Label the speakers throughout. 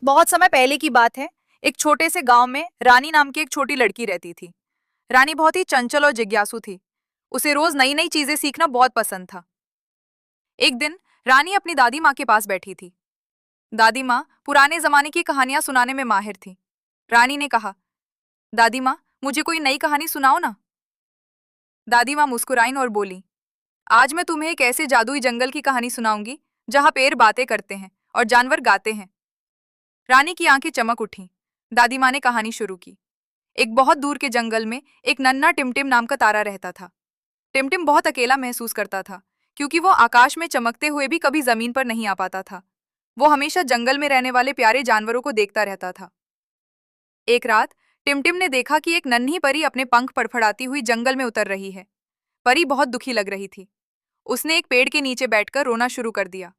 Speaker 1: बहुत समय पहले की बात है। एक छोटे से गांव में रानी नाम की एक छोटी लड़की रहती थी। रानी बहुत ही चंचल और जिज्ञासु थी। उसे रोज नई नई चीजें सीखना बहुत पसंद था। एक दिन रानी अपनी दादी माँ के पास बैठी थी। दादी माँ पुराने जमाने की कहानियां सुनाने में माहिर थी। रानी ने कहा, दादी माँ, मुझे कोई नई कहानी सुनाओ ना। दादी माँ मुस्कुराईं और बोली, आज मैं तुम्हें एक ऐसे जादुई जंगल की कहानी सुनाऊंगी जहाँ पेड़ बातें करते हैं और जानवर गाते हैं। रानी की आंखें चमक उठीं। दादी माँ ने कहानी शुरू की। एक बहुत दूर के जंगल में एक नन्हा टिमटिम नाम का तारा रहता था। टिमटिम बहुत अकेला महसूस करता था, क्योंकि वो आकाश में चमकते हुए भी कभी जमीन पर नहीं आ पाता था। वो हमेशा जंगल में रहने वाले प्यारे जानवरों को देखता रहता था। एक रात टिमटिम ने देखा कि एक नन्ही परी अपने पंख फड़फड़ाती हुई जंगल में उतर रही है। परी बहुत दुखी लग रही थी। उसने एक पेड़ के नीचे बैठकर रोना शुरू कर दिया।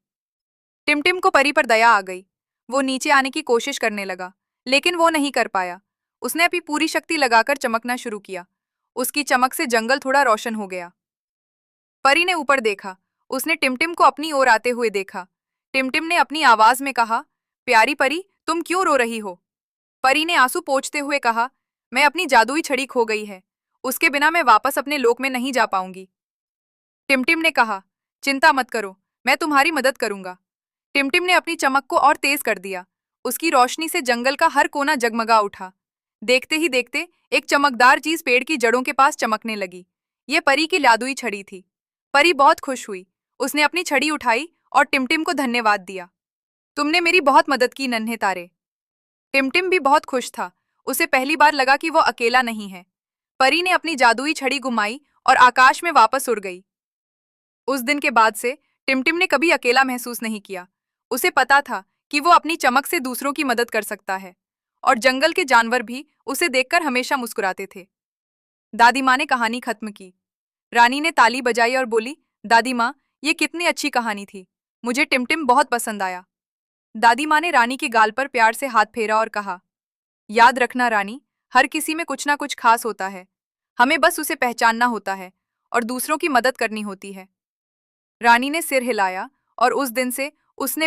Speaker 1: टिमटिम को परी पर दया आ गई। वो नीचे आने की कोशिश करने लगा, लेकिन वो नहीं कर पाया। उसने अपनी पूरी शक्ति लगाकर चमकना शुरू किया। उसकी चमक से जंगल थोड़ा रोशन हो गया। परी ने ऊपर देखा। उसने टिमटिम को अपनी ओर आते हुए देखा। टिमटिम ने अपनी आवाज में कहा, प्यारी परी, तुम क्यों रो रही हो? परी ने आंसू पोंछते हुए कहा, मैं अपनी जादुई छड़ी खो गई है। उसके बिना मैं वापस अपने लोक में नहीं जा पाऊंगी। टिमटिम ने कहा, चिंता मत करो, मैं तुम्हारी मदद करूंगा। टिमटिम ने अपनी चमक को और तेज कर दिया। उसकी रोशनी से जंगल का हर कोना जगमगा उठा। देखते ही देखते एक चमकदार चीज पेड़ की जड़ों के पास चमकने लगी। ये परी की जादुई छड़ी थी। परी बहुत खुश हुई। उसने अपनी छड़ी उठाई और टिमटिम को धन्यवाद दिया। तुमने मेरी बहुत मदद की नन्हे तारे। टिमटिम भी बहुत खुश था। उसे पहली बार लगा कि वो अकेला नहीं है। परी ने अपनी जादुई छड़ी घुमाई और आकाश में वापस उड़ गई। उस दिन के बाद से टिमटिम ने कभी अकेला महसूस नहीं किया। उसे पता था कि वो अपनी चमक से दूसरों की मदद कर सकता है, और जंगल के जानवर भी उसे देखकर हमेशा मुस्कुराते थे। दादी माँ ने कहानी खत्म की। रानी ने ताली बजाई और बोली, दादी माँ, ये कितनी अच्छी कहानी थी। मुझे टिमटिम बहुत पसंद आया। दादी माँ ने रानी के गाल पर प्यार से हाथ फेरा और कहा, याद रखना रानी, हर किसी में कुछ ना कुछ खास होता है। हमें बस उसे पहचानना होता है और दूसरों की मदद करनी होती है। रानी ने सिर हिलाया और उस दिन से उसने